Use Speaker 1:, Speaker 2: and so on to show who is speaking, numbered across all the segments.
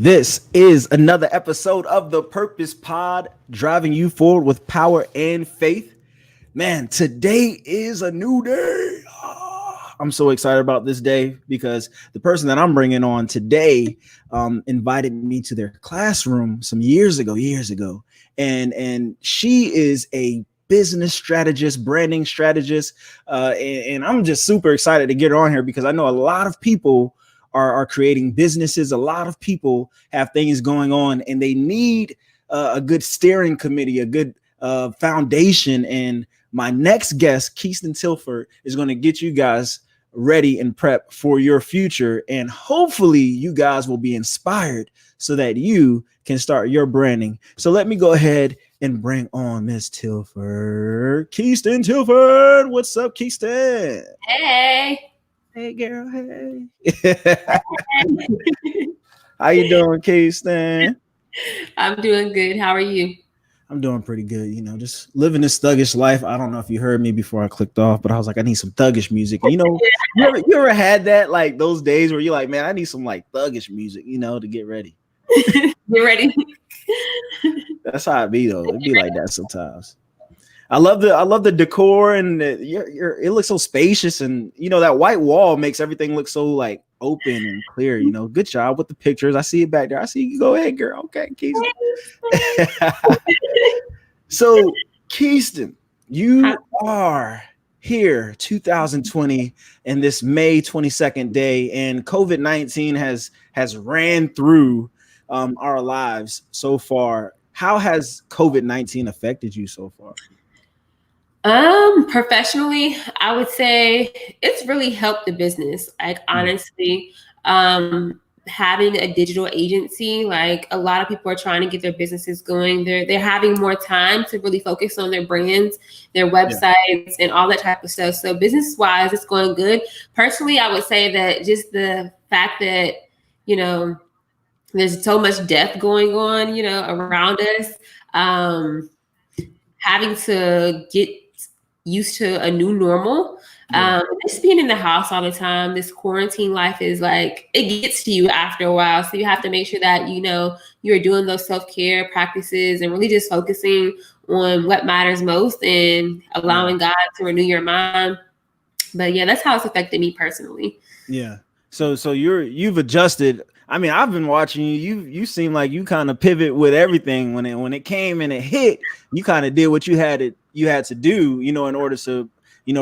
Speaker 1: This is another episode of the Purpose Pod, driving you forward with power and faith. Man, today is a new day. I'm so excited about this day because the person that I'm bringing on today invited me to their classroom some years ago, and she is a business strategist, branding strategist, and I'm just super excited to get her on here because I know a lot of people are creating businesses. A lot of people have things going on, and they need a good steering committee, a good foundation. And my next guest, Kheiston Tilford, is going to get you guys ready and prep for your future. And hopefully you guys will be inspired so that you can start your branding. So let me go ahead and bring on Miss Tilford. Kheiston Tilford. What's up, Kheiston?
Speaker 2: Hey.
Speaker 1: Hey, girl. Hey. How you doing, Kheiston?
Speaker 2: I'm doing good. How are you?
Speaker 1: I'm doing pretty good, just living this thuggish life. I don't know if you heard me before I clicked off, but I was like, I need some thuggish music. And, you ever had that, like those days where you're like, man, I need some like thuggish music, to get ready.
Speaker 2: Get ready.
Speaker 1: That's how it be though. It'd be like that sometimes. I love the decor and it looks so spacious, and that white wall makes everything look so like open and clear. Good job with the pictures. I see it back there. I see you. Go ahead, girl. Okay, Kheiston. So, Kheiston, you are here 2020 and this May 22nd day, and COVID-19 has ran through our lives so far. How has COVID-19 affected you so far?
Speaker 2: Professionally, I would say it's really helped the business. Like, honestly, having a digital agency, like a lot of people are trying to get their businesses going. They're having more time to really focus on their brands, their websites, and all that type of stuff. So business wise, it's going good. Personally, I would say that just the fact that, there's so much death going on, around us, having to get used to a new normal. Just being in the house all the time, this quarantine life is like, it gets to you after a while. So you have to make sure that, you're doing those self-care practices and really just focusing on what matters most and allowing God to renew your mind. But yeah, that's how it's affected me personally.
Speaker 1: Yeah. So you've adjusted. I mean, I've been watching you. You seem like you kind of pivot with everything when it came and it hit. You kind of did what you had to do, in order to,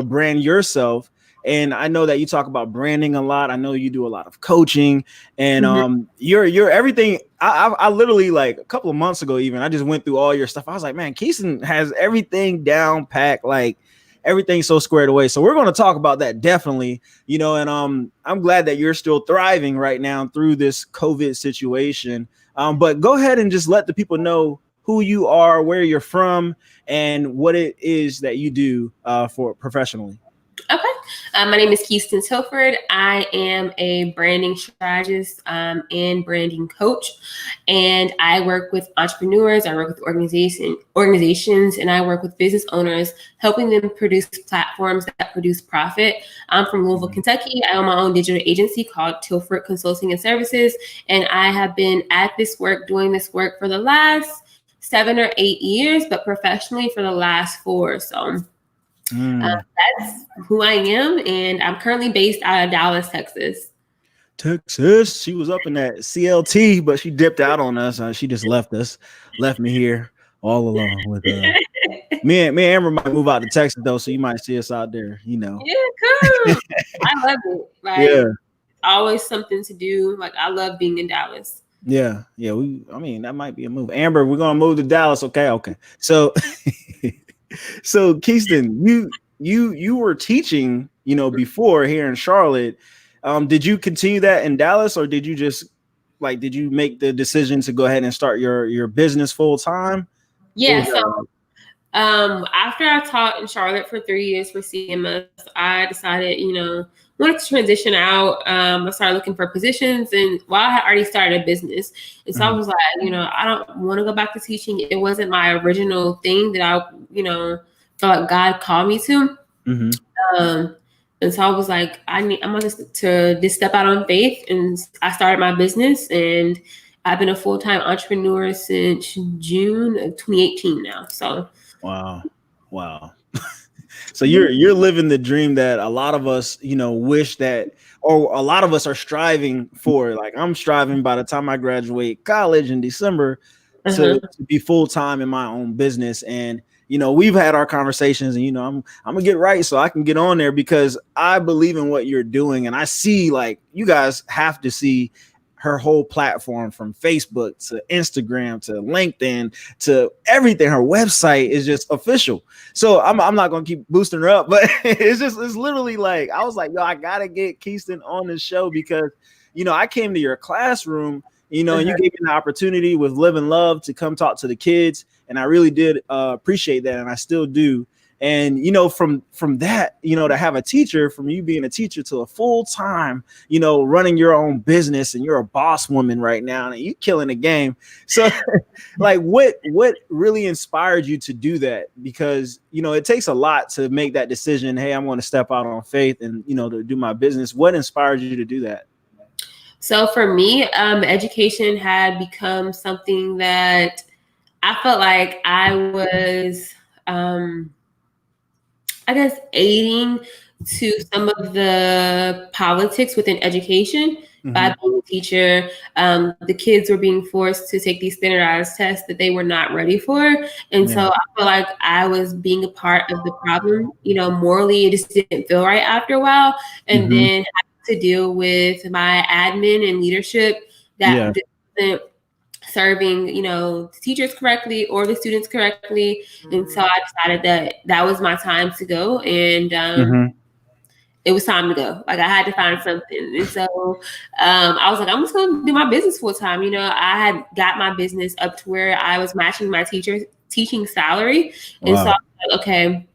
Speaker 1: brand yourself. And I know that you talk about branding a lot. I know you do a lot of coaching, and you're everything. I literally, like a couple of months ago, even I just went through all your stuff. I was like, man, Kheiston has everything down packed, like everything's so squared away. So we're going to talk about that definitely, and I'm glad that you're still thriving right now through this COVID situation. But go ahead and just let the people know who you are, where you're from, and what it is that you do for professionally.
Speaker 2: Okay. My name is Kheiston Tilford. I am a branding strategist and branding coach, and I work with entrepreneurs. I work with organizations, and I work with business owners, helping them produce platforms that produce profit. I'm from Louisville, Kentucky. I own my own digital agency called Tilford Consulting Services, and I have been at this work, doing this work for the last 7 or 8 years, but professionally for the last 4. So that's who I am, and I'm currently based out of Dallas, Texas.
Speaker 1: Texas. She was up in that CLT, but she dipped out on us. She just left me here all alone with me and Amber might move out to Texas though, so you might see us out there.
Speaker 2: Yeah, cool. I love it. Like, always something to do. Like, I love being in Dallas.
Speaker 1: Yeah. That might be a move. Amber, we're gonna move to Dallas. Okay. So. So Kheiston, you were teaching, before here in Charlotte. Did you continue that in Dallas, or did you just did you make the decision to go ahead and start your business full time?
Speaker 2: Yeah. So after I taught in Charlotte for 3 years for CMS, I decided, wanted to transition out. I started looking for positions, and I had already started a business. And so I was like, I don't want to go back to teaching. It wasn't my original thing that I, felt like God called me to. And so I was like, I'm going to just step out on faith. And I started my business, and I've been a full-time entrepreneur since June of 2018 now. So
Speaker 1: wow. So you're living the dream that a lot of us, wish that, or a lot of us are striving for. Like I'm striving by the time I graduate college in December to be full time in my own business. And we've had our conversations, and I'm gonna get right so I can get on there, because I believe in what you're doing, and I see, like, you guys have to see her whole platform, from Facebook to Instagram to LinkedIn to everything. Her website is just official. So I'm not going to keep boosting her up, but it's literally like, I was like, yo, I got to get Kheiston on the show, because, I came to your classroom, and you gave me the opportunity with Live and Love to come talk to the kids. And I really did appreciate that. And I still do. And, from that, to have a teacher, from you being a teacher to a full time, running your own business, and you're a boss woman right now, and you're killing the game. So like, what really inspired you to do that? Because, it takes a lot to make that decision. Hey, I'm going to step out on faith and, to do my business. What inspired you to do that?
Speaker 2: So for me, education had become something that I felt like I was, I guess, aiding to some of the politics within education by being a teacher. The kids were being forced to take these standardized tests that they were not ready for. And so I feel like I was being a part of the problem. Morally, it just didn't feel right after a while. And then having to deal with my admin and leadership that wasn't serving, the teachers correctly or the students correctly. And so I decided that was my time to go. And it was time to go. Like, I had to find something. And so I was like, I'm just going to do my business full time. I had got my business up to where I was matching my teaching salary. And so I was like, okay,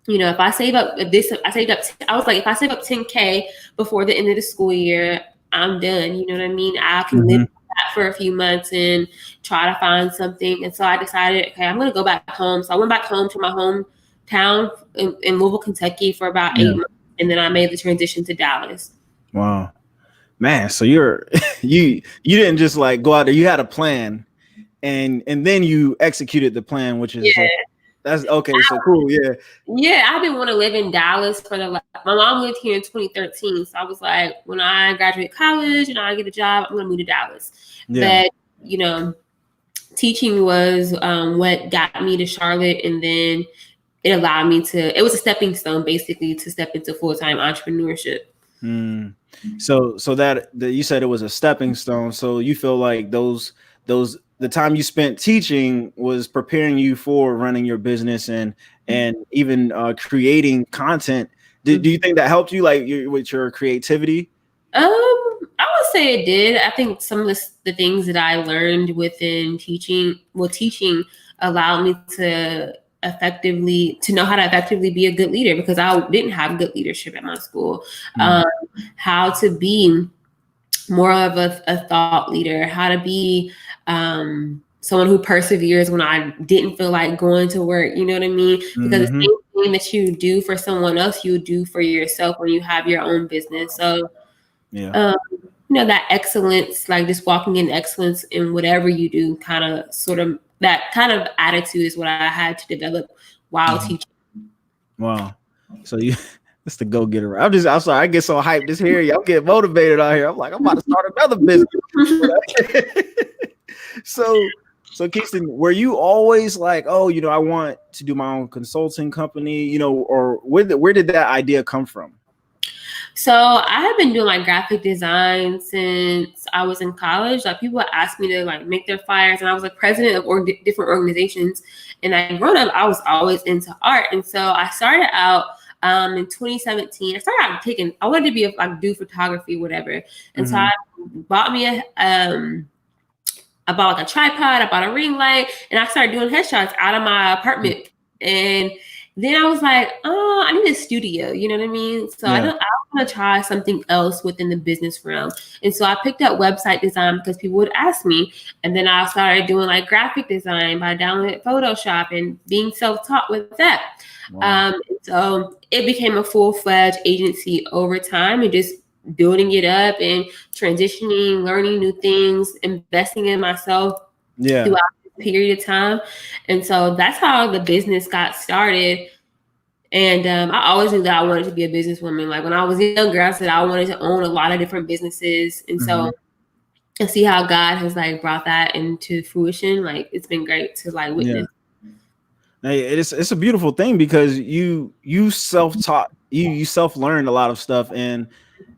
Speaker 2: if I save up this, I was like, if I save up $10K before the end of the school year, I'm done. You know what I mean? I can live that for a few months and try to find something. And so I decided, okay, I'm going to go back home. So I went back home to my hometown in Louisville, Kentucky for about 8 months. And then I made the transition to Dallas.
Speaker 1: Wow, man. So you didn't just like go out there. You had a plan, and then you executed the plan, which is that's okay. So cool.
Speaker 2: Yeah. I've been wanting to live in Dallas my mom lived here in 2013. So I was like, when I graduate college and I get a job, I'm going to move to Dallas. But, teaching was what got me to Charlotte. And then it allowed me it was a stepping stone, basically, to step into full-time entrepreneurship.
Speaker 1: So that you said it was a stepping stone. So you feel like the time you spent teaching was preparing you for running your business and even creating content. Do you think that helped you, like, with your creativity?
Speaker 2: I would say it did. I think some of the things that I learned within teaching allowed me to know how to effectively be a good leader, because I didn't have good leadership at my school. How to be more of a thought leader, how to be someone who perseveres when I didn't feel like going to work. You know what I mean? Because the same thing that you do for someone else, you do for yourself when you have your own business. So, that excellence, like just walking in excellence in whatever you do, that kind of attitude is what I had to develop while teaching. Wow.
Speaker 1: So it's the go-getter. I'm sorry, I get so hyped just hearing y'all get motivated out here. I'm like, I'm about to start another business. So Kheiston, were you always like, oh, I want to do my own consulting company, or where did that idea come from?
Speaker 2: So I have been doing like graphic design since I was in college. Like, people asked me to like make their flyers, and I was like president of different organizations. And I growing up, I was always into art. And so I started out in 2017. I wanted to be do photography, whatever. And so I bought me I bought like a tripod, I bought a ring light, and I started doing headshots out of my apartment. And then I was like, oh, I need a studio. You know what I mean? So I want to try something else within the business realm. And so I picked up website design because people would ask me. And then I started doing like graphic design by downloading Photoshop and being self-taught with that. Wow. So it became a full-fledged agency over time. And just building it up and transitioning, learning new things, investing in myself throughout this period of time. And so that's how the business got started. And I always knew that I wanted to be a businesswoman. Like when I was younger, I said I wanted to own a lot of different businesses. And so I see how God has like brought that into fruition. Like it's been great to like witness.
Speaker 1: Hey, it's a beautiful thing because you self-taught, you self-learned a lot of stuff, and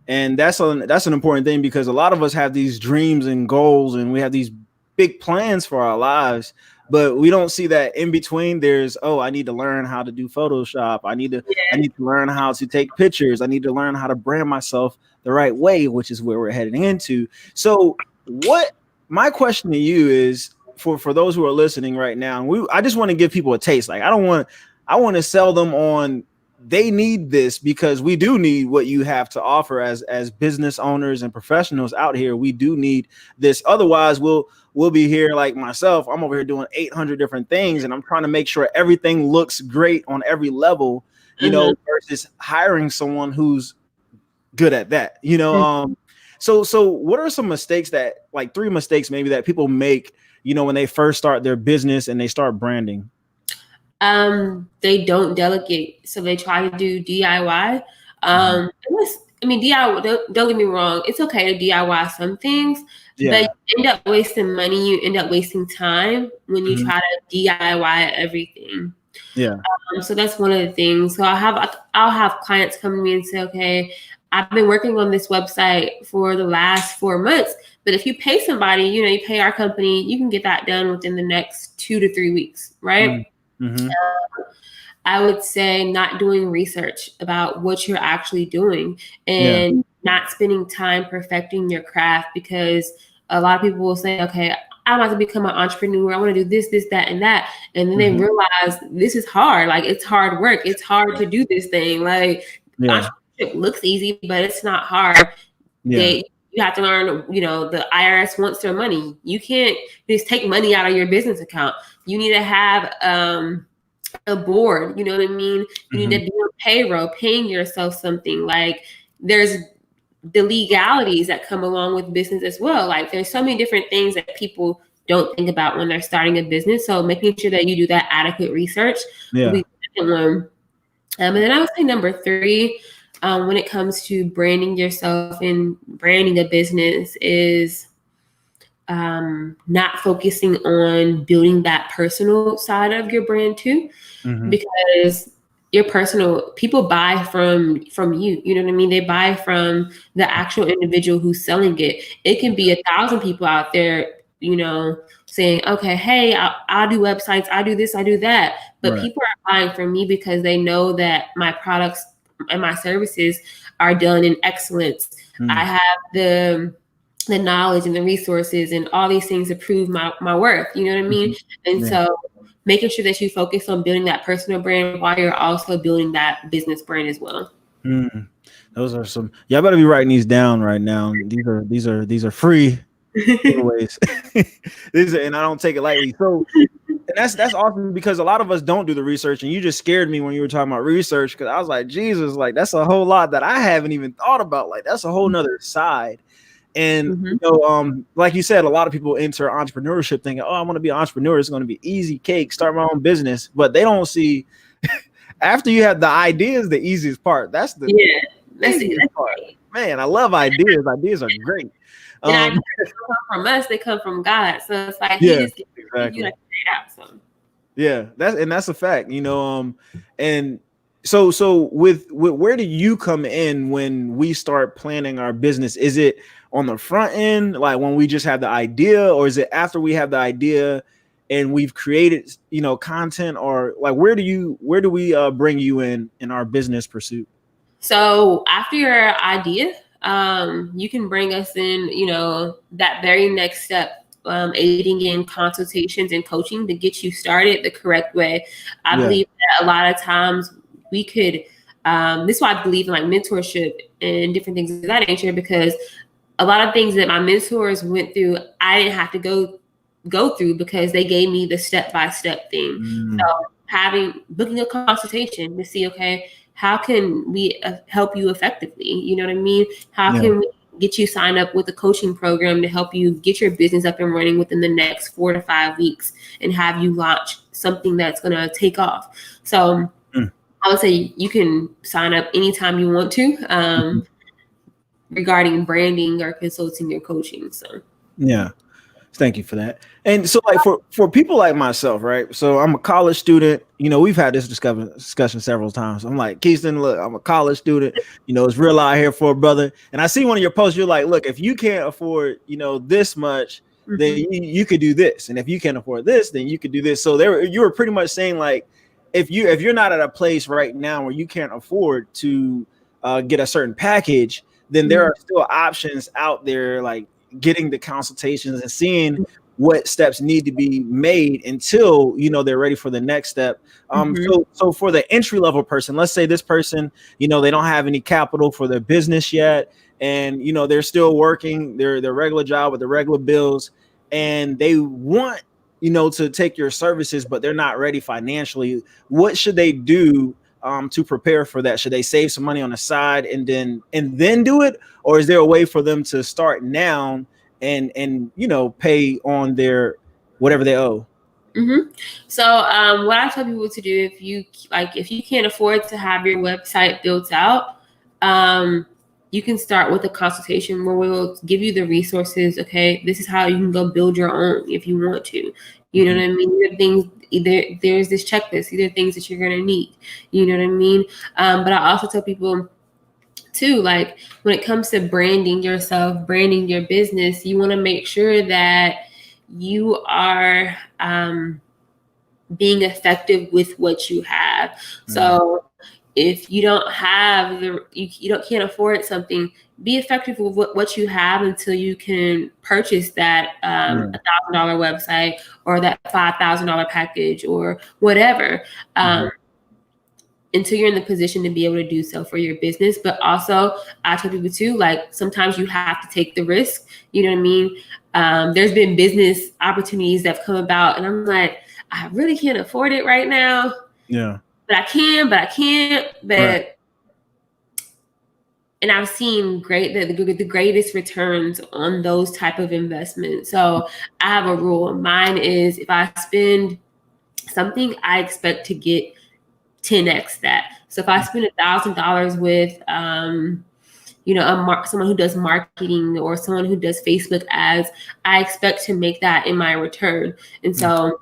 Speaker 1: that's an important thing because a lot of us have these dreams and goals and we have these big plans for our lives, but we don't see that in between there's, oh, I need to learn how to do Photoshop. I need to learn how to take pictures. I need to learn how to brand myself the right way, which is where we're heading into. So my question to you is, for those who are listening right now, I just want to give people a taste. Like I want to sell them on, they need this because we do need what you have to offer as business owners and professionals out here. We do need this. Otherwise we'll be here like myself. I'm over here doing 800 different things and I'm trying to make sure everything looks great on every level, you know, versus hiring someone who's good at that, you know? So what are some mistakes that, like 3 mistakes maybe that people make, you know, when they first start their business and they start branding?
Speaker 2: They don't delegate. So they try to do DIY. DIY, don't get me wrong. It's okay to DIY some things, but you end up wasting money. You end up wasting time when you try to DIY everything. So that's one of the things. So I'll have clients come to me and say, okay, I've been working on this website for the last 4 months, but if you pay somebody, you know, you pay our company, you can get that done within the next 2 to 3 weeks, right? I would say not doing research about what you're actually doing and not spending time perfecting your craft, because a lot of people will say, okay, I'm about to become an entrepreneur. I want to do this, this, that, and that. And then they realize this is hard. Like it's hard work. It's hard to do this thing. Like entrepreneurship looks easy, but it's not hard. You have to learn, you know, the IRS wants their money. You can't just take money out of your business account. You need to have a board, you know what I mean? You need to be on payroll, paying yourself something. Like there's the legalities that come along with business as well. Like there's so many different things that people don't think about when they're starting a business. So making sure that you do that adequate research will be the second one. And then I would say number 3, when it comes to branding yourself and branding a business is not focusing on building that personal side of your brand too, because your personal, people buy from you, you know what I mean? They buy from the actual individual who's selling it. It can be 1,000 people out there, you know, saying, okay, hey, I'll do websites, I do this, I do that. But people are buying from me because they know that my products and my services are done in excellence. I have the knowledge and the resources and all these things to prove my worth, you know what I mean? And so making sure that you focus on building that personal brand while you're also building that business brand as well.
Speaker 1: Those are some, y'all better be writing these down right now. These are free giveaways. And I don't take it lightly. So, and that's awesome because a lot of us don't do the research, and you just scared me when you were talking about research, because I was like, Jesus, like that's a whole lot that I haven't even thought about. Like that's a whole nother side. And you know, like you said, a lot of people enter entrepreneurship thinking, oh, I want to be an entrepreneur. It's going to be easy cake, start my own business. But they don't see after you have the idea is the easiest part. That's the easiest part. Man, I love ideas. Ideas are great.
Speaker 2: And ideas don't come from us, they come from God. So it's like he just gives you to figure it out. So
Speaker 1: that's a fact, you know. And so with where do you come in when we start planning our business? Is it on the front end, like when we just have the idea, or is it after we have the idea and we've created, you know, content, or like where do we bring you in our business pursuit?
Speaker 2: So after your idea, you can bring us in, you know, that very next step, aiding in consultations and coaching to get you started the correct way. I believe that a lot of times we could, this is why I believe in like mentorship and different things of that nature, because a lot of things that my mentors went through, I didn't have to go through because they gave me the step-by-step thing. So booking a consultation to see, okay, how can we help you effectively? You know what I mean? How can we get you signed up with a coaching program to help you get your business up and running within the next 4 to 5 weeks and have you launch something that's going to take off? So I would say you can sign up anytime you want to regarding branding or consulting or coaching. So
Speaker 1: yeah. Thank you for that. And so, like, for people like myself, right? So I'm a college student. You know, we've had this discussion several times. I'm like, Kheiston, look, I'm a college student. You know, it's real out here for a brother. And I see one of your posts. You're like, look, if you can't afford, you know, this much, then you could do this. And if you can't afford this, then you could do this. So you were pretty much saying, like, if you're not at a place right now where you can't afford to get a certain package, then there are still options out there, like getting the consultations and seeing what steps need to be made until, you know, they're ready for the next step. So for the entry level person, let's say this person, you know, they don't have any capital for their business yet, and, you know, they're still working their regular job with the regular bills, and they want, you know, to take your services, but they're not ready financially. What should they do to prepare for that? Should they save some money on the side and then do it, or is there a way for them to start now and you know, pay on their whatever they owe?
Speaker 2: So what I tell people to do, if you can't afford to have your website built out, you can start with a consultation where we'll give you the resources. Okay, this is how you can go build your own if you want to. You know what I mean? There's this checklist. These are things that you're gonna need. You know what I mean? But I also tell people too, like, when it comes to branding yourself, branding your business, you want to make sure that you are being effective with what you have. So if you don't have can't afford something, be effective with what you have until you can purchase that $1,000 website or that $5,000 package or whatever. Until you're in the position to be able to do so for your business. But also, I tell people too, like, sometimes you have to take the risk. You know what I mean? There's been business opportunities that have come about, and I'm like, I really can't afford it right now.
Speaker 1: Yeah.
Speaker 2: But I can't. And I've seen the greatest returns on those type of investments. So I have a rule. Mine is, if I spend something, I expect to get 10x that. So if I spend $1,000 with, you know, someone who does marketing or someone who does Facebook ads, I expect to make that in my return. And so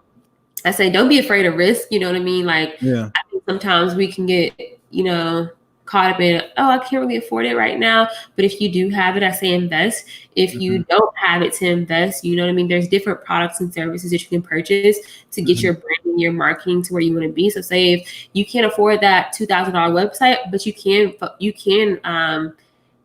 Speaker 2: I say, don't be afraid of risk. You know what I mean? Like, I think sometimes we can get, you know, caught up in, oh, I can't really afford it right now. But if you do have it, I say invest. If you don't have it to invest, you know what I mean? There's different products and services that you can purchase to get your branding, your marketing to where you want to be. So say if you can't afford that $2,000 website, but you can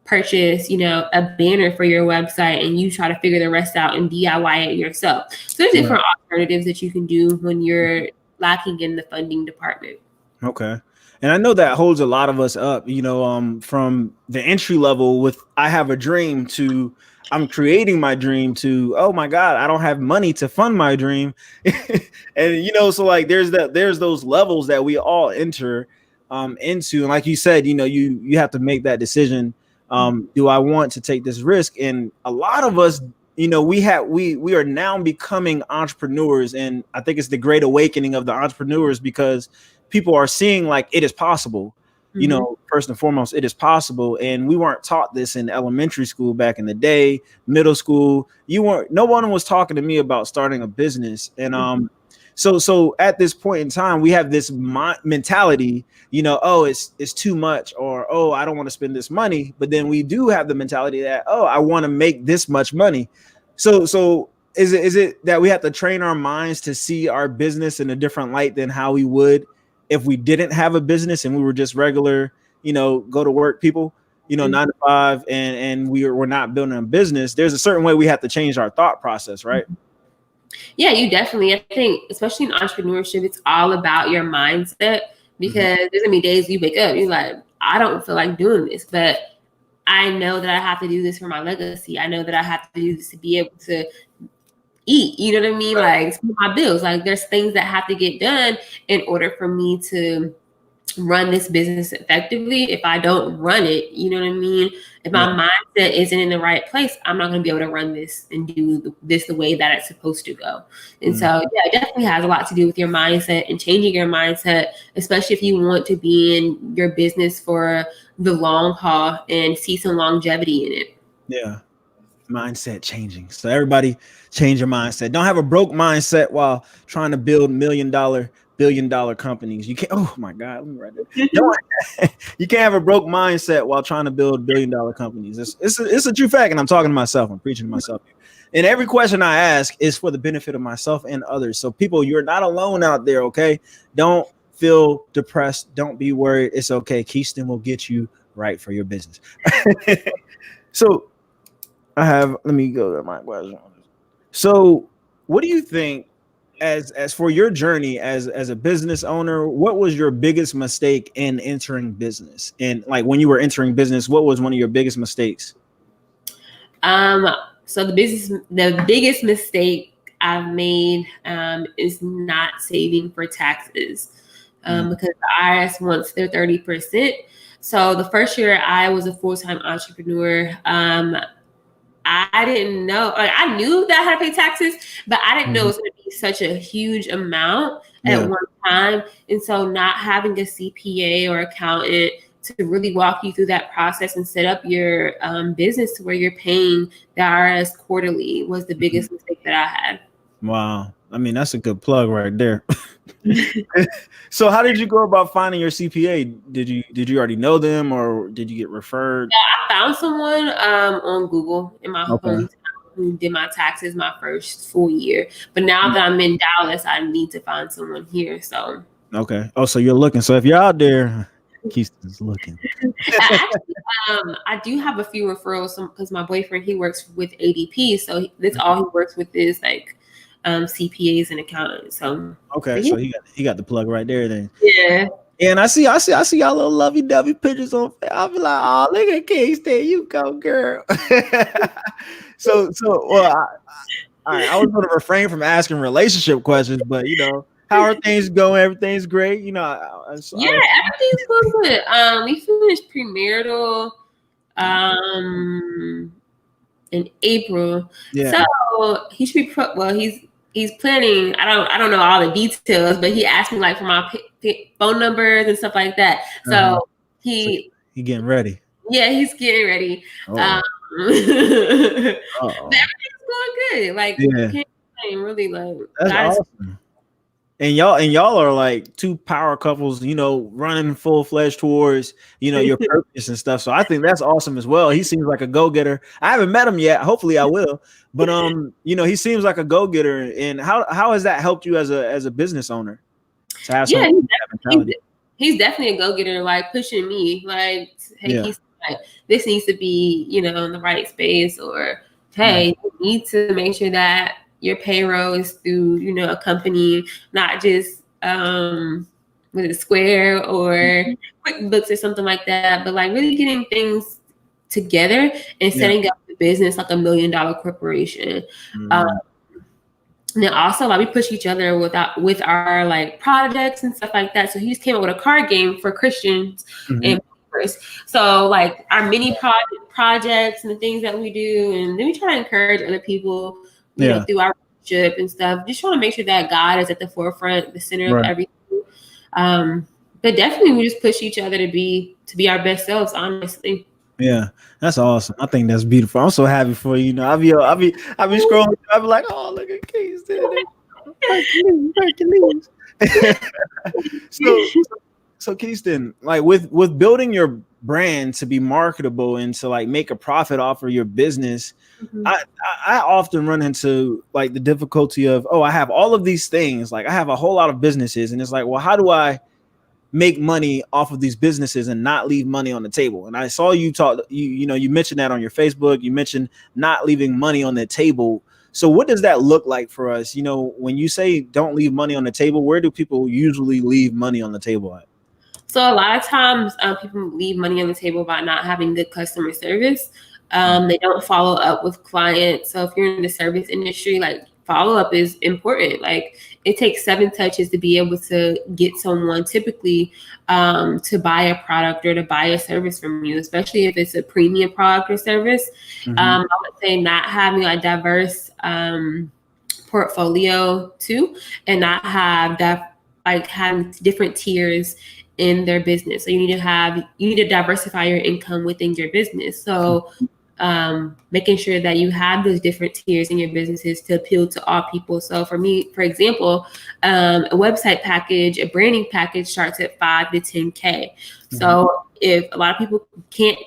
Speaker 2: purchase, you know, a banner for your website, and you try to figure the rest out and DIY it yourself. So there's different alternatives that you can do when you're lacking in the funding department.
Speaker 1: Okay. And I know that holds a lot of us up, you know, from the entry level with I have a dream to I'm creating my dream to, oh my God, I don't have money to fund my dream. And, you know, so like there's those levels that we all enter into. And like you said, you know, you have to make that decision. Do I want to take this risk? And a lot of us, you know, we are now becoming entrepreneurs. And I think it's the great awakening of the entrepreneurs, because people are seeing like it is possible. You know, first and foremost, it is possible. And we weren't taught this in elementary school back in the day, middle school. No one was talking to me about starting a business. And so at this point in time, we have this mentality, you know, oh, it's too much, or, oh, I don't want to spend this money. But then we do have the mentality that, oh, I want to make this much money. So is it that we have to train our minds to see our business in a different light than how we would if we didn't have a business and we were just regular, you know, go to work people, you know, 9 to 5, and we're not building a business? There's a certain way we have to change our thought process, right?
Speaker 2: Yeah, you definitely. I think, especially in entrepreneurship, it's all about your mindset, because there's gonna be days you wake up, you're like, I don't feel like doing this, but I know that I have to do this for my legacy. I know that I have to do this to be able to eat, you know what I mean? Like, my bills, like, there's things that have to get done in order for me to run this business effectively. If I don't run it, you know what I mean? If my mindset isn't in the right place, I'm not going to be able to run this and do this the way that it's supposed to go. And so, yeah, it definitely has a lot to do with your mindset and changing your mindset, especially if you want to be in your business for the long haul and see some longevity in it.
Speaker 1: Yeah. Mindset changing. So everybody change your mindset. Don't have a broke mindset while trying to build $1 million, $billion companies. You can't. Oh my God, let me write that. You can't have a broke mindset while trying to build $1 billion companies. It's a true fact, and I'm talking to myself. I'm preaching to myself. And every question I ask is for the benefit of myself and others. So people, you're not alone out there. Okay, don't feel depressed. Don't be worried. It's okay. Kheiston will get you right for your business. So let me go to my question. So what do you think as for your journey as a business owner, what was your biggest mistake in entering business? And like when you were entering business, what was one of your biggest mistakes?
Speaker 2: So the biggest mistake I've made is not saving for taxes because the IRS wants their 30%. So the first year I was a full-time entrepreneur, I didn't know. Like, I knew that I had to pay taxes, but I didn't know it was going to be such a huge amount at one time. And so not having a CPA or accountant to really walk you through that process and set up your business to where you're paying the IRS quarterly was the biggest mistake that I had.
Speaker 1: Wow. I mean, that's a good plug right there. So how did you go about finding your CPA? Did you already know them or did you get referred?
Speaker 2: Yeah, I found someone on Google in my hometown who did my taxes my first full year. But now that I'm in Dallas, I need to find someone here. So
Speaker 1: okay. Oh, so you're looking. So if you're out there, Kheiston's looking.
Speaker 2: Actually, I do have a few referrals because my boyfriend, he works with ADP. So that's all he works with is like CPAs and accountants. So
Speaker 1: okay, so he got the plug right there then.
Speaker 2: Yeah.
Speaker 1: And I see y'all little lovey-dovey pictures on. I'll be like, oh, look at Kheiston, you go, girl. so well, I was going to refrain from asking relationship questions, but how are things going? Everything's great,
Speaker 2: everything's going good. We finished premarital in April. Yeah. So he should be he's planning. I don't know all the details, but he asked me like for my phone numbers and stuff like that. So he
Speaker 1: getting ready.
Speaker 2: Yeah, he's getting ready. Everything's going good. Like, really, like,
Speaker 1: that's awesome. And y'all are like two power couples, running full-fledged towards, your purpose and stuff. So I think that's awesome as well. He seems like a go-getter. I haven't met him yet. Hopefully I will. But he seems like a go-getter. And how has that helped you as a business owner? To have
Speaker 2: he's definitely a go-getter, like pushing me, like, hey, he's like, this needs to be, in the right space, or hey, you need to make sure that your payroll is through, a company, not just with a Square or QuickBooks or something like that, but like really getting things together and setting up the business like $1 million corporation. And then also like we push each other with our like projects and stuff like that. So he just came up with a card game for Christians and believers. So like our mini projects and the things that we do, and then we try to encourage other people through our relationship and stuff. Just trying to make sure that God is at the forefront, the center of everything. But definitely we just push each other to be our best selves, honestly.
Speaker 1: Yeah, that's awesome. I think that's beautiful. I'm so happy for you. I'll be scrolling. I'll be like, oh, look at Kheiston. So Kheiston, like with building your brand to be marketable and to like make a profit off of your business, I often run into like the difficulty of, I have all of these things, like I have a whole lot of businesses, and it's like, well, how do I make money off of these businesses and not leave money on the table? And I saw you talk, you mentioned that on your Facebook. You mentioned not leaving money on the table. So what does that look like for us? When you say don't leave money on the table, where do people usually leave money on the table at?
Speaker 2: So a lot of times people leave money on the table by not having good customer service. They don't follow up with clients. So if you're in the service industry, like follow-up is important. Like, it takes 7 touches to be able to get someone typically to buy a product or to buy a service from you, especially if it's a premium product or service. I would say not having a diverse portfolio too, and not have that, like having different tiers in their business. So you need to diversify your income within your business. So making sure that you have those different tiers in your businesses to appeal to all people. So for me, for example, a website package, a branding package starts at 5 to 10K. So if a lot of people can't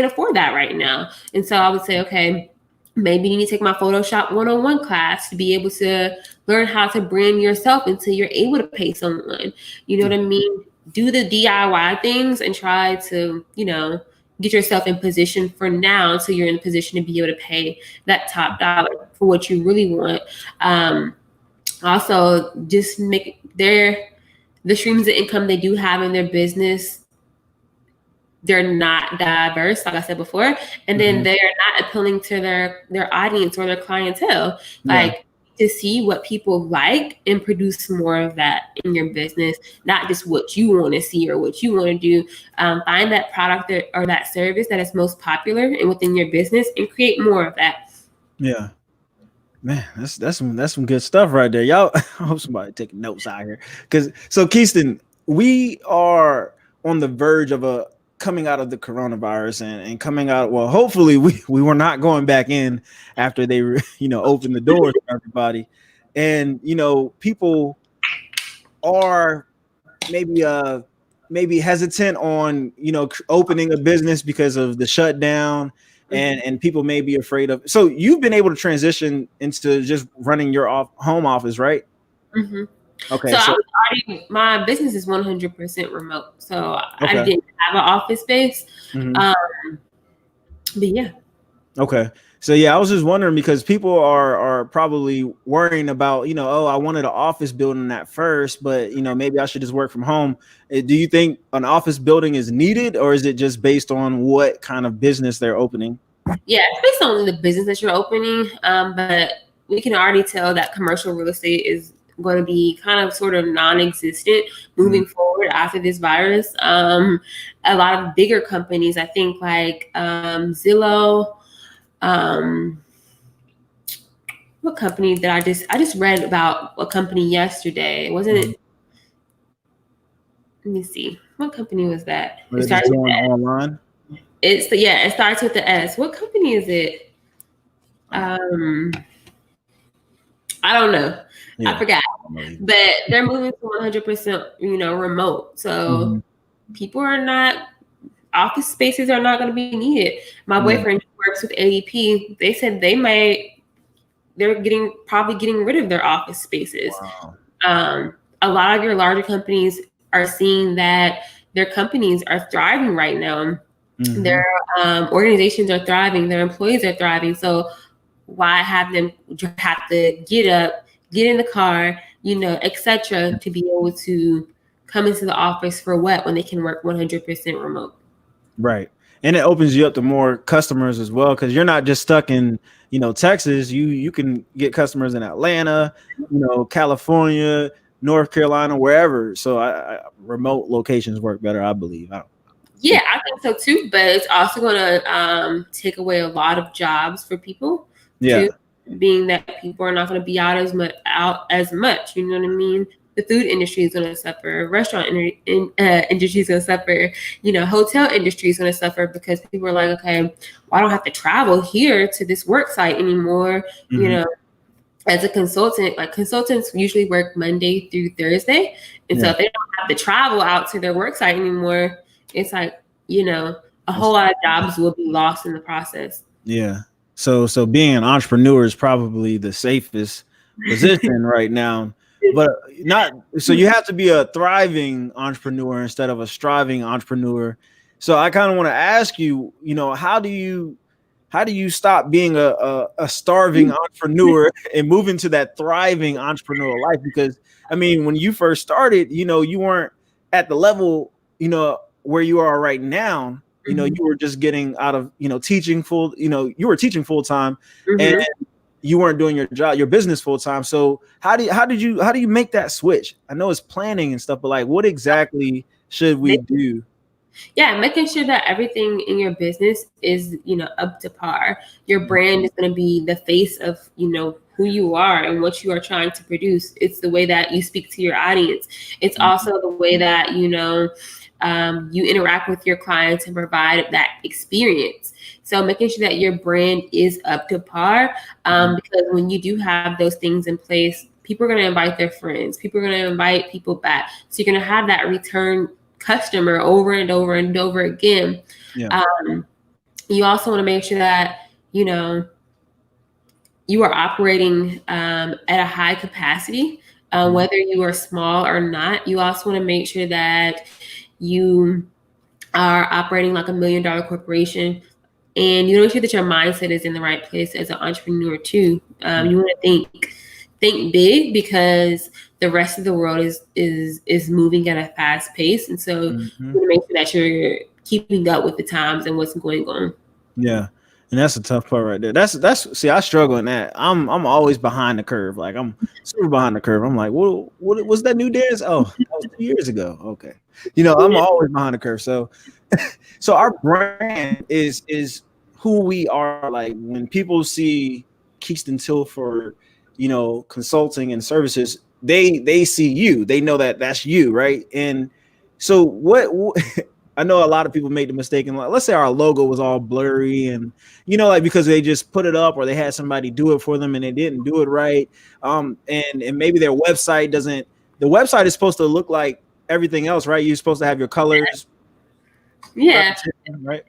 Speaker 2: afford that right now, and so I would say, okay, maybe you need to take my Photoshop 101 class to be able to learn how to brand yourself until you're able to pay someone. You know what I mean? Do the DIY things and try to, get yourself in position for now, so you're in a position to be able to pay that top dollar for what you really want. Also, just make the streams of income they do have in their business, they're not diverse, like I said before, and then they're not appealing to their audience or their clientele. Like, to see what people like and produce more of that in your business, not just what you want to see or what you want to do. Find that product or that service that is most popular and within your business, and create more of that.
Speaker 1: Yeah. Man, that's some good stuff right there. Y'all, I hope somebody taking notes out here. So Kheiston, we are on the verge of coming out of the coronavirus and coming out. Well, hopefully we were not going back in after they opened the doors for everybody. And people are maybe hesitant on opening a business because of the shutdown. And people may be afraid of. So you've been able to transition into just running your home office, right? Okay.
Speaker 2: So my business is 100% remote. So I didn't have an office space. But yeah.
Speaker 1: Okay. So yeah, I was just wondering, because people are probably worrying about, I wanted an office building at first, but maybe I should just work from home. Do you think an office building is needed, or is it just based on what kind of business they're opening?
Speaker 2: Yeah, it's based on the business that you're opening. But we can already tell that commercial real estate is going to be kind of sort of non-existent moving forward after this virus. A lot of bigger companies, I think, like Zillow. What company that I just read about a company yesterday? Wasn't it? Let me see. What company was that?
Speaker 1: It starts with online.
Speaker 2: It starts with the S. What company is it? I don't know. I forgot. But they're moving to 100%, remote. So people are not. Office spaces are not going to be needed. My boyfriend works with ADP. They said they're probably getting rid of their office spaces. Wow. A lot of your larger companies are seeing that their companies are thriving right now. Their organizations are thriving. Their employees are thriving. So why have them have to get up, get in the car, etc., to be able to come into the office for when they can work 100% remote?
Speaker 1: Right. And it opens you up to more customers as well, because you're not just stuck in, Texas. You can get customers in Atlanta, California, North Carolina, wherever. So remote locations work better, I believe.
Speaker 2: Yeah, I think so too. But it's also going to take away a lot of jobs for people.
Speaker 1: Yeah.
Speaker 2: Too, being that people are not going to be out as much. You know what I mean? The food industry is going to suffer. Restaurant industry is going to suffer. Hotel industry is going to suffer, because people are like, okay, well, I don't have to travel here to this work site anymore. As a consultant, like, consultants usually work Monday through Thursday. And so if they don't have to travel out to their work site anymore, it's like, a whole lot of jobs will be lost in the process.
Speaker 1: Yeah. So being an entrepreneur is probably the safest position right now. But so you have to be a thriving entrepreneur instead of a striving entrepreneur. So I kind of want to ask you, how do you stop being a starving entrepreneur and move into that thriving entrepreneurial life? Because I mean, when you first started, you weren't at the level, where you are right now. You were just getting out of, teaching you were teaching full time. And you weren't doing your business full time. So how do you make that switch? I know it's planning and stuff, but like, what exactly should we do?
Speaker 2: Yeah, making sure that everything in your business is, up to par. Your brand is going to be the face of, who you are and what you are trying to produce. It's the way that you speak to your audience. It's also the way that, you interact with your clients and provide that experience. So making sure that your brand is up to par, because when you do have those things in place, people are going to invite their friends. People are going to invite people back. So you're going to have that return customer over and over and over again.
Speaker 1: Yeah.
Speaker 2: You also want to make sure that, you are operating at a high capacity, whether you are small or not. You also want to make sure that you are operating like $1 million corporation, and you want to make sure that your mindset is in the right place as an entrepreneur too. You want to think big, because the rest of the world is moving at a fast pace, and so you want to make sure that you're keeping up with the times and what's going on.
Speaker 1: Yeah. And that's the tough part right there. That's see, I struggle in that. I'm always behind the curve. Like, I'm super behind the curve. I'm like, what was that new dance? Oh, that was 2 years ago. Okay. I'm always behind the curve. So our brand is who we are. Like, when people see Kheiston Tilford, consulting and services, they see you. They know that that's you, right? And so what I know a lot of people make the mistake, and let's say our logo was all blurry, and like, because they just put it up or they had somebody do it for them and they didn't do it right. And maybe their website doesn't. The website is supposed to look like everything else, right? You're supposed to have your colors.
Speaker 2: Yeah.
Speaker 1: Right.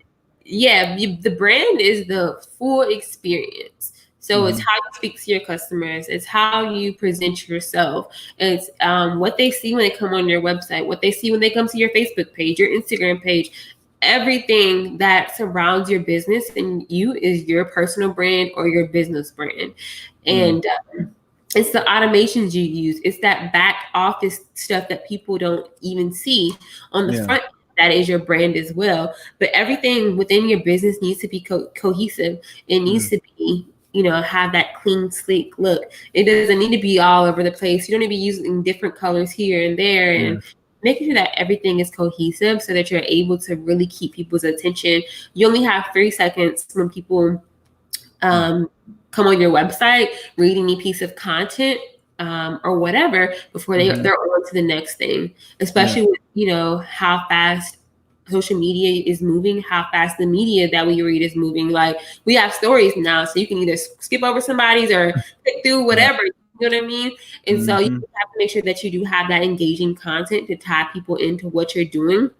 Speaker 2: Yeah. The brand is the full experience. So it's how you speak to your customers. It's how you present yourself. It's what they see when they come on your website, what they see when they come to your Facebook page, your Instagram page. Everything that surrounds your business and you is your personal brand or your business brand. And it's the automations you use. It's that back office stuff that people don't even see on the front. That is your brand as well. But everything within your business needs to be cohesive. It needs to be, have that clean, sleek look. It doesn't need to be all over the place. You don't need to be using different colors here and there, and making sure that everything is cohesive so that you're able to really keep people's attention. You only have 3 seconds when people come on your website, read any piece of content or whatever before they're on to the next thing, especially with, how fast social media is moving, how fast the media that we read is moving. Like, we have stories now, so you can either skip over somebody's or click through whatever, you know what I mean? And so you have to make sure that you do have that engaging content to tie people into what you're doing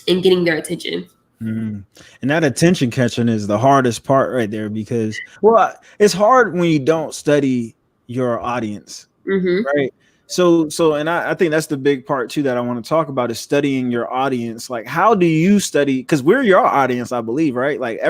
Speaker 2: and getting their attention.
Speaker 1: And that attention catching is the hardest part right there, because, well, it's hard when you don't study your audience, right? So, and I think that's the big part too that I want to talk about, is studying your audience. Like, how do you study? Because we're your audience, I believe, right? Like,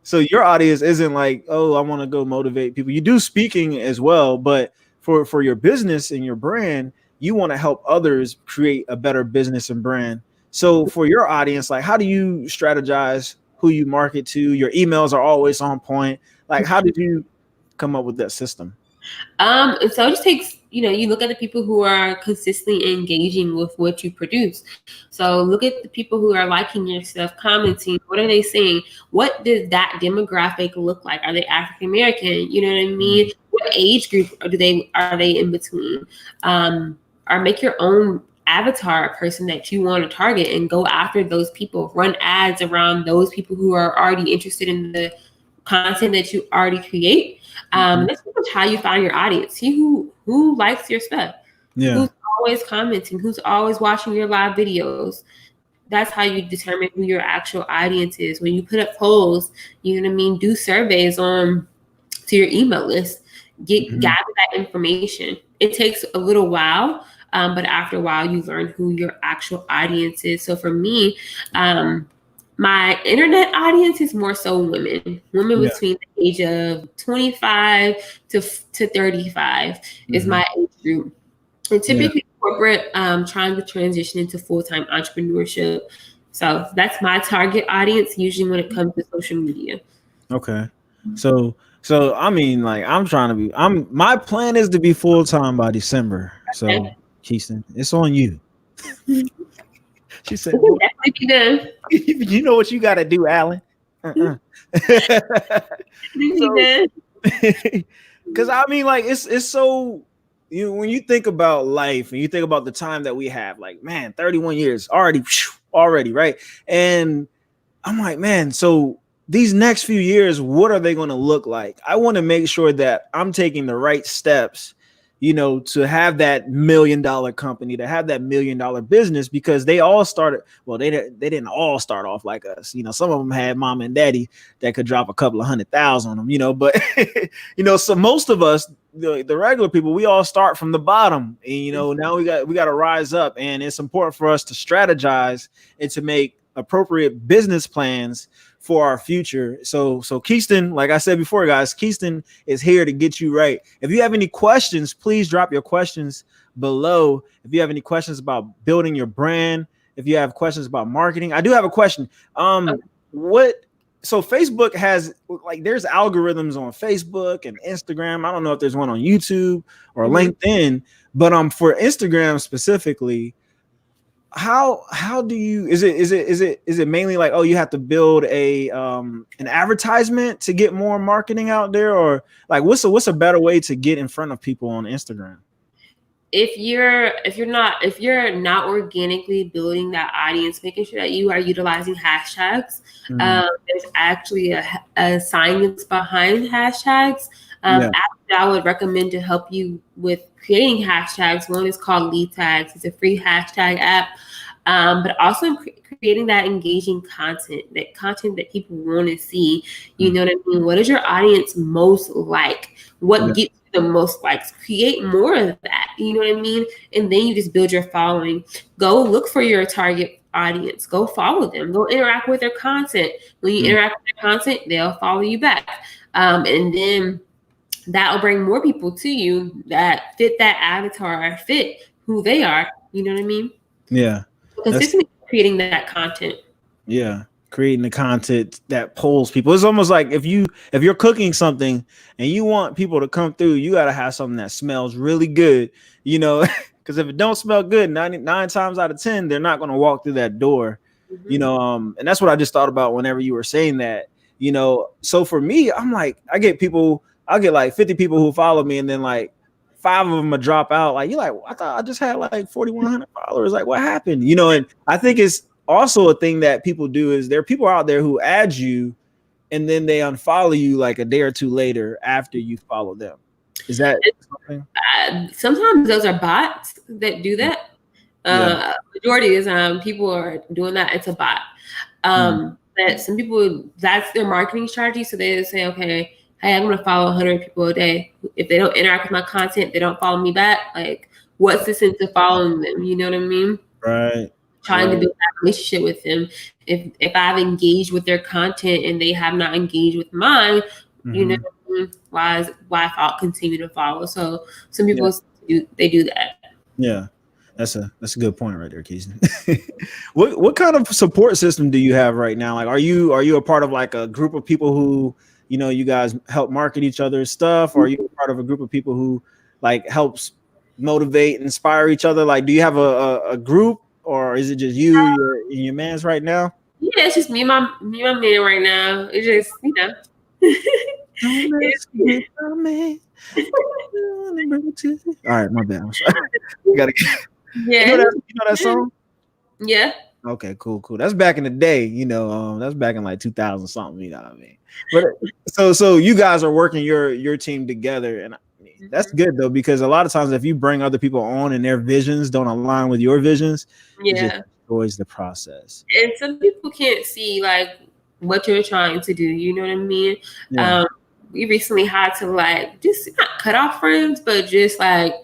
Speaker 1: so your audience isn't like, oh, I want to go motivate people. You do speaking as well, but for your business and your brand, you want to help others create a better business and brand. So for your audience, like, how do you strategize who you market to? Your emails are always on point. Like, how did you come up with that system?
Speaker 2: And so it just takes, you look at the people who are consistently engaging with what you produce. So look at the people who are liking your stuff, commenting. What are they saying? What does that demographic look like? Are they African American? You know what I mean? What age group are they in between? Or make your own avatar person that you want to target and go after those people. Run ads around those people who are already interested in the content that you already create. That's pretty much how you find your audience. See who likes your stuff. Who's always commenting, who's always watching your live videos. That's how you determine who your actual audience is. When you put up polls, you know what I mean, do surveys to your email list. Gather that information. It takes a little while, but after a while you learn who your actual audience is. So for me, my internet audience is more so women between the age of 25 to 35 is my age group. And typically corporate trying to transition into full-time entrepreneurship. So that's my target audience, usually when it comes to social media.
Speaker 1: Okay. So So I mean, like my plan is to be full time by December. So
Speaker 2: Okay.
Speaker 1: Kheiston, it's on you.
Speaker 2: We
Speaker 1: She said,
Speaker 2: can
Speaker 1: well,
Speaker 2: definitely be done.
Speaker 1: you know what you gotta do, Alan. Uh-uh.
Speaker 2: Be
Speaker 1: So
Speaker 2: done.
Speaker 1: because I mean, like it's so when you think about life and you think about the time that we have, like man, 31 years already, right? And I'm like, man, so these next few years, what are they going to look like? I want to make sure that I'm taking the right steps, to have that $1 million company, to have that $1 million business, because they all started. Well, they didn't all start off like us. Some of them had mom and daddy that could drop a couple of 100,000 on them. But so most of us, the regular people, we all start from the bottom, and now we got to rise up, and it's important for us to strategize and to make appropriate business plans for our future. So Kheiston, like I said before, guys, Kheiston is here to get you right. If you have any questions, please drop your questions below. If you have any questions about building your brand, if you have questions about marketing, I do have a question. So Facebook has, like, there's algorithms on Facebook and Instagram. I don't know if there's one on YouTube or LinkedIn, but for Instagram specifically, how do you is it mainly like, oh, you have to build an advertisement to get more marketing out there, or like what's a better way to get in front of people on Instagram?
Speaker 2: If you're not organically building that audience, making sure that you are utilizing hashtags. There's actually a science behind hashtags. I would recommend to help you with creating hashtags. One is called Lead Tags. It's a free hashtag app. But also creating that engaging content that people want to see. You know what I mean? What does your audience most like? What gets you the most likes? Create more of that. You know what I mean? And then you just build your following. Go look for your target audience. Go follow them. Go interact with their content. When you interact with their content, they'll follow you back. And then that'll bring more people to you that fit that avatar, fit who they are. You know what I mean?
Speaker 1: Yeah.
Speaker 2: Consistently creating that content.
Speaker 1: Yeah. Creating the content that pulls people. It's almost like if you're cooking something and you want people to come through, you got to have something that smells really good, because if it don't smell good, 99 times out of 10, they're not going to walk through that door, and that's what I just thought about whenever you were saying that, so for me, I'm like, I'll get like 50 people who follow me, and then like 5 of them will drop out. Like, you're like, I thought I just had like 4,100 followers. Like, what happened? And I think it's also a thing that people do is there are people out there who add you and then they unfollow you like a day or two later after you follow them. Is that something?
Speaker 2: Sometimes those are bots that do that. Majority is people are doing that. It's a bot. That some people, that's their marketing strategy. So they say, okay, hey, I'm going to follow 100 people a day. If they don't interact with my content, they don't follow me back. Like, what's the sense of following them? You know what I mean?
Speaker 1: Right.
Speaker 2: Trying to build that relationship with them. If I've engaged with their content and they have not engaged with mine, you know what I mean? Why I'll continue to follow. So some people do that.
Speaker 1: Yeah. That's a good point right there, Kheiston. What kind of support system do you have right now? Like, are you a part of like a group of people who, you guys help market each other's stuff? Or are you a part of a group of people who like helps motivate, inspire each other? Like, do you have a group, or is it just you and your mans right now?
Speaker 2: Yeah, it's just me and my man right now. It's just,
Speaker 1: All right, my bad. I'm sorry. You gotta get,
Speaker 2: yeah.
Speaker 1: you know that song?
Speaker 2: Yeah.
Speaker 1: Okay, cool. That's back in the day, that's back in like 2000 something, you know what I mean? But so you guys are working your team together, and that's good though, because a lot of times if you bring other people on and their visions don't align with your visions, it just destroys the process.
Speaker 2: And some people can't see like what you're trying to do. You know what I mean?
Speaker 1: Yeah.
Speaker 2: We recently had to like just not cut off friends, but just like,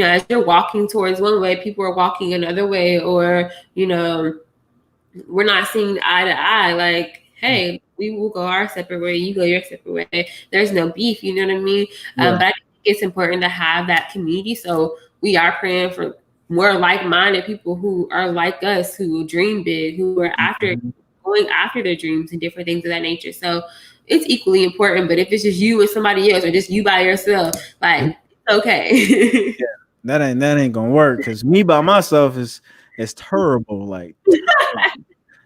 Speaker 2: as you're walking towards one way, people are walking another way, or, we're not seeing eye to eye. Like, hey, we will go our separate way. You go your separate way. There's no beef. You know what I mean? But I think it's important to have that community. So we are praying for more like-minded people who are like us, who dream big, who are going after their dreams and different things of that nature. So it's equally important. But if it's just you and somebody else, or just you by yourself, like it's okay.
Speaker 1: Yeah, that ain't gonna work, because me by myself is terrible. Like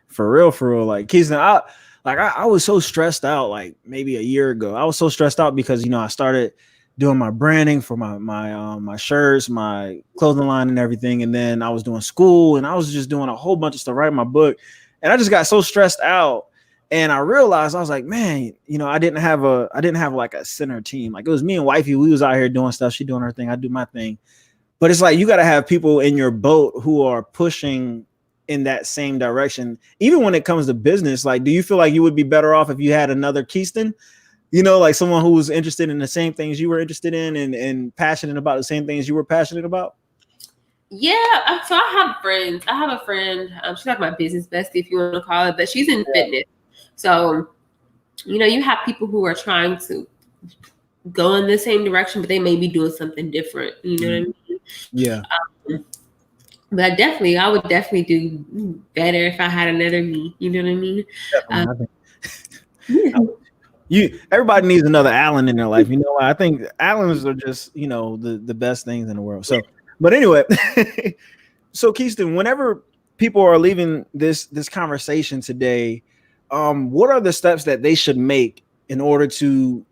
Speaker 1: for real. Like Kheiston, I was so stressed out like maybe a year ago. I was so stressed out because I started doing my branding for my shirts, my clothing line and everything, and then I was doing school and I was just doing a whole bunch of stuff, writing my book, and I just got so stressed out. And I realized, I was like, man, I didn't have like a center team. Like it was me and wifey. We was out here doing stuff. She doing her thing. I do my thing. But it's like you got to have people in your boat who are pushing in that same direction. Even when it comes to business, like, do you feel like you would be better off if you had another Kheiston? Like someone who was interested in the same things you were interested in, and passionate about the same things you were passionate about?
Speaker 2: Yeah. So I have friends. I have a friend. She's like my business bestie, if you want to call it, but she's in fitness. So, you have people who are trying to go in the same direction, but they may be doing something different. You know what I mean?
Speaker 1: Yeah.
Speaker 2: But I would definitely do better if I had another me. You know what I mean?
Speaker 1: Everybody needs another Allen in their life. I think Allens are just, the best things in the world. So, but anyway, so Kheiston, whenever people are leaving this conversation today, what are the steps that they should make in order to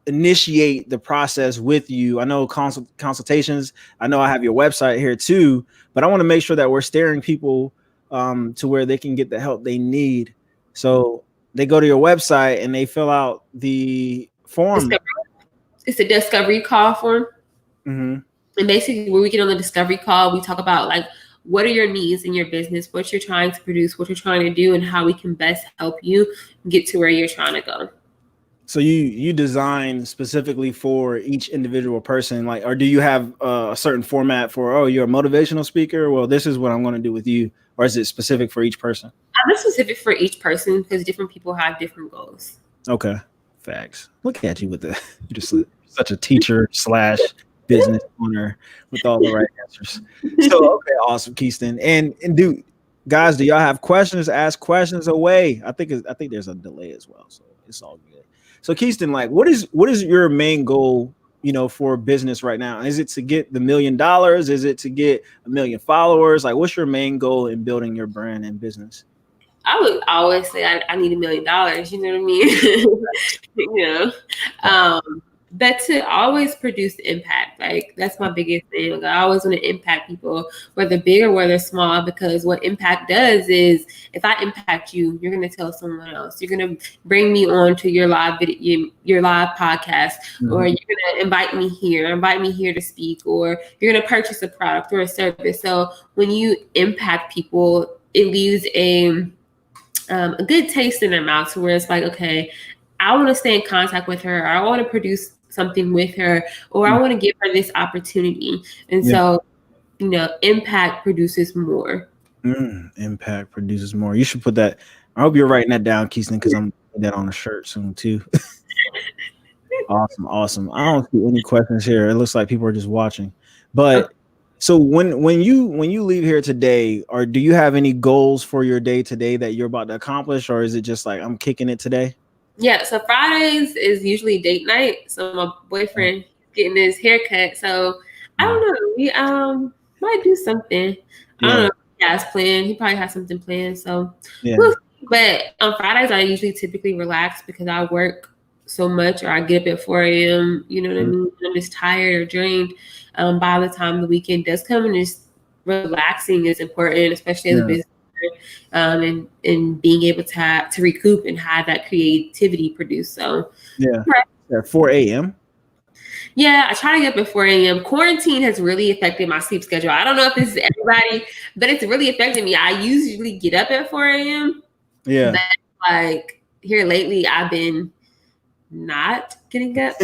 Speaker 1: initiate the process with you? I know consultations. I know I have your website here too, but I want to make sure that we're steering people to where they can get the help they need. So they go to your website and they fill out the form.
Speaker 2: It's a discovery call form.
Speaker 1: Mm-hmm.
Speaker 2: And basically, when we get on the discovery call, we talk about like, what are your needs in your business, what you're trying to produce, what you're trying to do, and how we can best help you get to where you're trying to go.
Speaker 1: So you design specifically for each individual person, like, or do you have a certain format for, oh, you're a motivational speaker, well, this is what I'm going to do with you, or is it specific for each person?
Speaker 2: I'm specific for each person because different people have different goals.
Speaker 1: Okay, facts. Look at you with you're just such a teacher / business owner with all the right answers. So okay, awesome, Kheiston. And dude, guys, do y'all have questions? Ask questions away. I think there's a delay as well, so it's all good. So Kheiston, like, what is your main goal, for business right now? Is it to get the $1 million? Is it to get 1 million followers? Like, what's your main goal in building your brand and business?
Speaker 2: I would always say I need $1 million. You know what I mean? But to always produce impact, like that's my biggest thing. Like, I always want to impact people, whether big or whether small, because what impact does is if I impact you, you're going to tell someone else. You're going to bring me on to your live video, your live podcast, or you're going to invite me here to speak, or you're going to purchase a product or a service. So when you impact people, it leaves a good taste in their mouth, to where it's like, okay, I want to stay in contact with her, or I want to produce something with her, or I want to give her this opportunity. And so, impact produces more.
Speaker 1: Impact produces more. You should put that. I hope you're writing that down, Kheiston, because I'm putting that on a shirt soon too. Awesome. I don't see any questions here. It looks like people are just watching. But so when you leave here today, or do you have any goals for your day today that you're about to accomplish, or is it just like, I'm kicking it today?
Speaker 2: Yeah, so Fridays is usually date night. So my boyfriend getting his haircut. So I don't know. We might do something. I don't know if he has planned. He probably has something planned. So but on Fridays I usually typically relax because I work so much, or I get up at 4 a.m. You know what I mean? I'm just tired or drained by the time the weekend does come, and just relaxing is important, especially as a business. And being able to recoup and have that creativity produced. So
Speaker 1: at 4 a.m.
Speaker 2: Yeah, I try to get up at 4 a.m. Quarantine has really affected my sleep schedule. I don't know if this is everybody, but it's really affected me. I usually get up at 4 a.m.
Speaker 1: Yeah.
Speaker 2: But like here lately, I've been not getting up.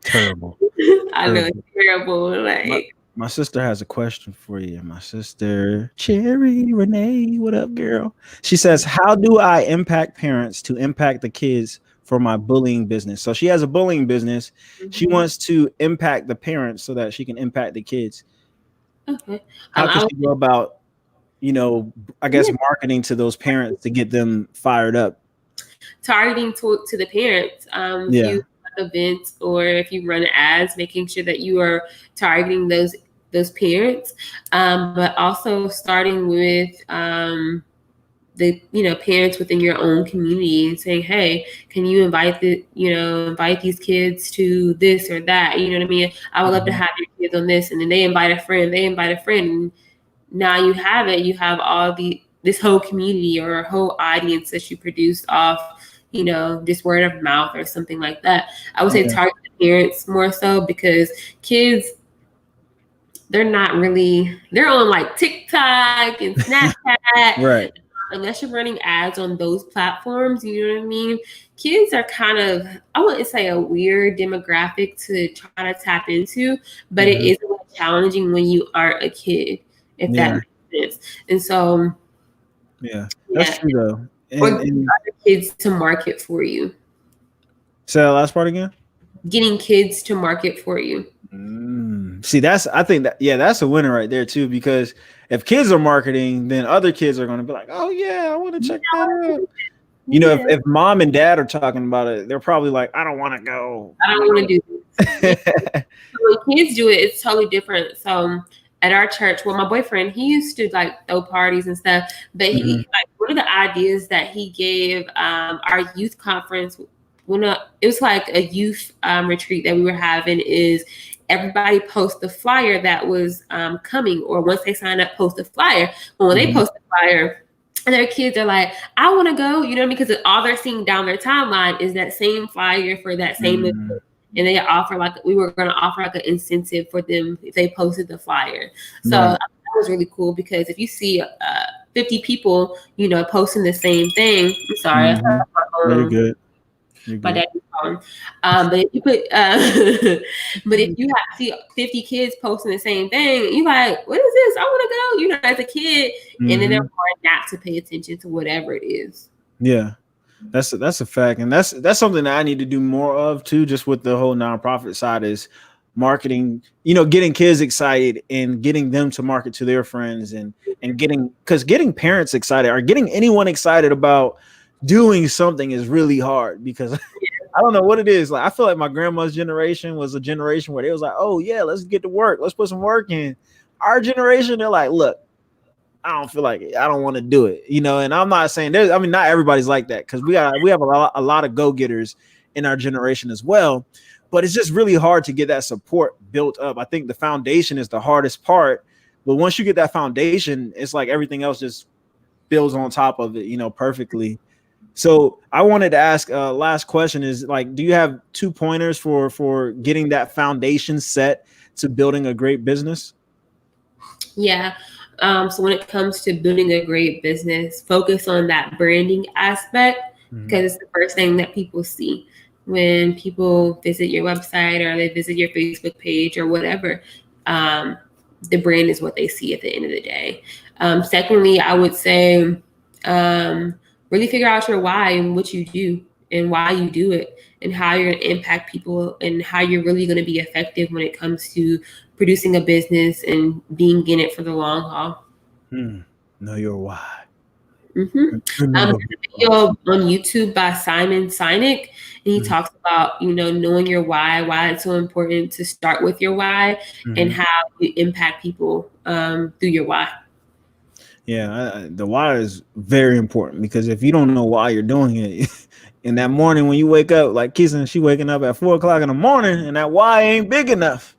Speaker 1: Terrible.
Speaker 2: I know, it's terrible. Like,
Speaker 1: my sister has a question for you. My sister, Cherry Renee, what up, girl? She says, how do I impact parents to impact the kids for my bullying business? So she has a bullying business. She wants to impact the parents so that she can impact the kids.
Speaker 2: Okay.
Speaker 1: How can she go about, I guess, marketing to those parents to get them fired up?
Speaker 2: targeting to the parents. If you have events or if you run ads, making sure that you are targeting those parents, but also starting with the parents within your own community and saying, hey, can you invite these kids to this or that? You know what I mean? I would love to have your kids on this. And then they invite a friend. And now you have all this whole community or a whole audience that you produce off, just word of mouth or something like that. I would say target the parents more so, because kids, they're on like TikTok and Snapchat.
Speaker 1: Right.
Speaker 2: Unless you're running ads on those platforms, you know what I mean? Kids are kind of, I wouldn't say a weird demographic to try to tap into, but it is a little challenging when you aren't a kid, if that makes sense. And so,
Speaker 1: that's true though.
Speaker 2: Or getting other kids to market for you.
Speaker 1: Say the last part again.
Speaker 2: Getting kids to market for you.
Speaker 1: See, I think that's a winner right there too, because if kids are marketing, then other kids are going to be like, oh yeah, I want to check that out. If mom and dad are talking about it, they're probably like, I don't want to go.
Speaker 2: I don't want to do this. When kids do it, it's totally different. So at our church, my boyfriend, he used to like throw parties and stuff, but he like one of the ideas that he gave our youth conference, it was like a youth retreat that we were having, is everybody post the flyer that was coming, or once they sign up, post the flyer. But when they post the flyer, and their kids are like, I want to go, because all they're seeing down their timeline is that same flyer for that same event. And they we were going to offer like an incentive for them if they posted the flyer. So that was really cool, because if you see 50 people, posting the same thing, I'm sorry.
Speaker 1: Very good.
Speaker 2: My daddy's phone. But if you put, but if you see 50 kids posting the same thing, you're like, what is this? I want to go, as a kid, and then they're more apt to pay attention to whatever it is.
Speaker 1: Yeah, that's a fact, and that's something that I need to do more of too. Just with the whole nonprofit side, is marketing. Getting kids excited and getting them to market to their friends, and getting parents excited, or getting anyone excited about doing something is really hard, because I don't know what it is. Like, I feel like my grandma's generation was a generation where they was like, oh yeah, let's get to work. Let's put some work in. Our generation, they're like, look, I don't feel like it. I don't want to do it. And I'm not saying not everybody's like that, because we have a lot of go-getters in our generation as well, but it's just really hard to get that support built up. I think the foundation is the hardest part, but once you get that foundation, it's like everything else just builds on top of it, perfectly. So I wanted to ask, last question is, like, do you have 2 pointers for getting that foundation set to building a great business?
Speaker 2: Yeah. So when it comes to building a great business, focus on that branding aspect, because it's the first thing that people see when people visit your website or they visit your Facebook page or whatever. The brand is what they see at the end of the day. Secondly, I would say, really figure out your why and what you do and why you do it, and how you're going to impact people, and how you're really going to be effective when it comes to producing a business and being in it for the long haul.
Speaker 1: Know your why.
Speaker 2: There's a video on YouTube by Simon Sinek, and he talks about, knowing your why it's so important to start with your why, and how you impact people through your why.
Speaker 1: Yeah, the why is very important, because if you don't know why you're doing it, in that morning when you wake up, like Kheiston, she waking up at 4 o'clock in the morning, and that why ain't big enough.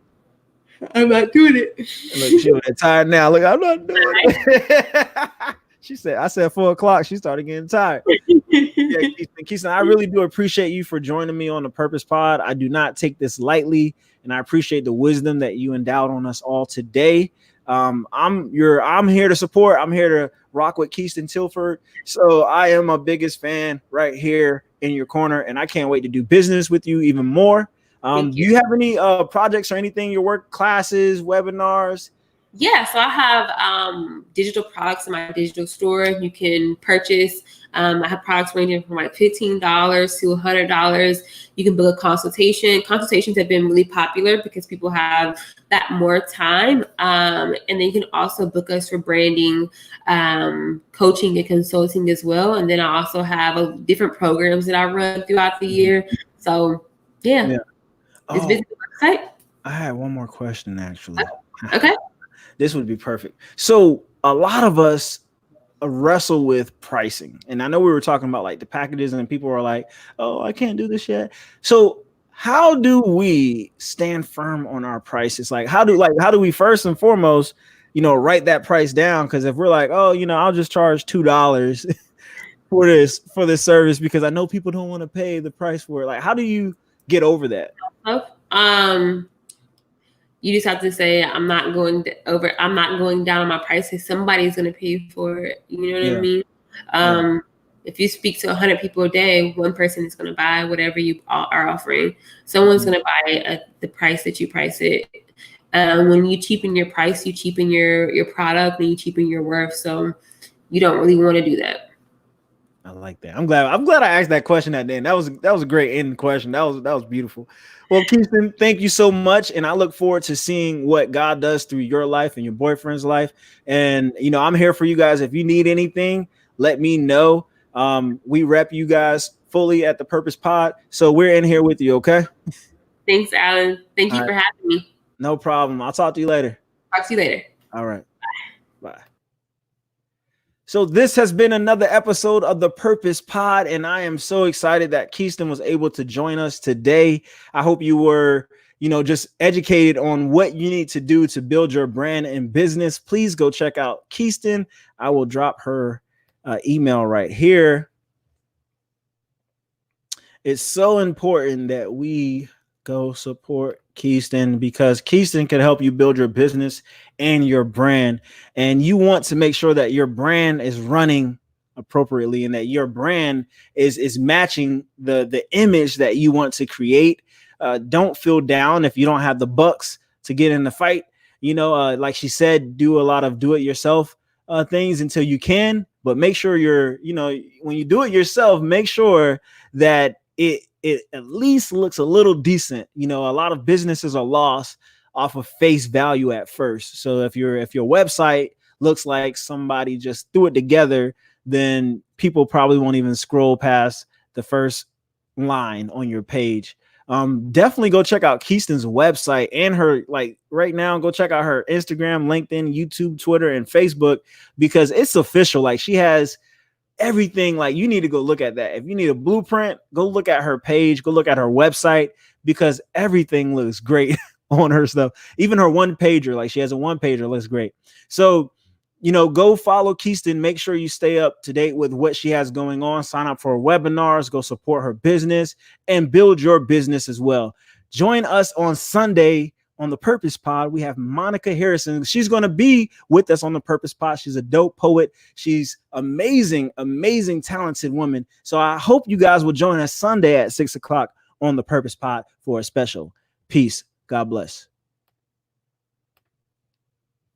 Speaker 2: I'm not doing it.
Speaker 1: Look, she was tired now. Look, I'm not doing it. I said 4 o'clock. She started getting tired. Yeah, Kheiston, I really do appreciate you for joining me on the Purpose Pod. I do not take this lightly, and I appreciate the wisdom that you endowed on us all today. I'm here to support. I'm here to rock with Kheiston Tilford. So I am a biggest fan right here in your corner, and I can't wait to do business with you even more. Do you have any projects or anything, your work, classes, webinars?
Speaker 2: Yeah, so I have digital products in my digital store. You can purchase. I have products ranging from like $15 to $100. You can book a consultation. Consultations have been really popular because people have that more time. And then you can also book us for branding, coaching, and consulting as well. And then I also have different programs that I run throughout the year. So yeah. Is
Speaker 1: Oh,
Speaker 2: visit the website?
Speaker 1: I had one more question actually.
Speaker 2: Okay.
Speaker 1: This would be perfect. So a lot of us wrestle with pricing, and I know we were talking about like the packages, and people are like, "Oh, I can't do this yet." So how do we stand firm on our prices? Like, how do we first and foremost, write that price down? Because if we're like, "Oh, I'll just charge $2 for this service," because I know people don't want to pay the price for it. Like, how do you get over that?
Speaker 2: You just have to say, I'm not going down on my prices. Somebody's going to pay for it. You know what I mean? If you speak to 100 people a day, one person is going to buy whatever you are offering. Someone's going to buy it at the price that you price it. When you cheapen your price, you cheapen your product, and you cheapen your worth. So you don't really want to do that.
Speaker 1: I like that. I'm glad I asked that question at the end. That was a great end question. That was beautiful. Well, Kheiston, thank you so much, and I look forward to seeing what God does through your life and your boyfriend's life. And I'm here for you guys. If you need anything, let me know. We rep you guys fully at the Purpose Pod, so we're in here with you. Okay.
Speaker 2: Thanks, Alan. Thank you for having me.
Speaker 1: No problem. I'll talk to you later.
Speaker 2: Talk to you later.
Speaker 1: All right. Bye. So this has been another episode of the Purpose Pod, and I am so excited that Kheiston was able to join us today. I hope you were, just educated on what you need to do to build your brand and business. Please go check out Kheiston. I will drop her email right here. It's so important that we go support Kheiston, because Kheiston can help you build your business and your brand. And you want to make sure that your brand is running appropriately and that your brand is matching the image that you want to create. Don't feel down if you don't have the bucks to get in the fight. Like she said, do a lot of do-it-yourself things until you can, but make sure when you do it yourself, make sure that it at least looks a little decent. A lot of businesses are lost off of face value at first. So if your website looks like somebody just threw it together, then people probably won't even scroll past the first line on your page. Definitely go check out Kheiston's website and her, like right now, go check out her Instagram, LinkedIn, YouTube, Twitter, and Facebook, because it's official. Like, she has everything. Like, you need to go look at that. If you need a blueprint, go look at her page, go look at her website, because everything looks great on her stuff. Even her one pager, like she has a one pager, looks great. So, go follow Kheiston. Make sure you stay up to date with what she has going on. Sign up for webinars, go support her business, and build your business as well. Join us on Sunday on the Purpose Pod. We have Monica Harrison. She's going to be with us on the Purpose Pod. She's a dope poet. She's amazing, talented woman. So I hope you guys will join us Sunday at 6 o'clock on the Purpose Pod for a special. Peace. God bless.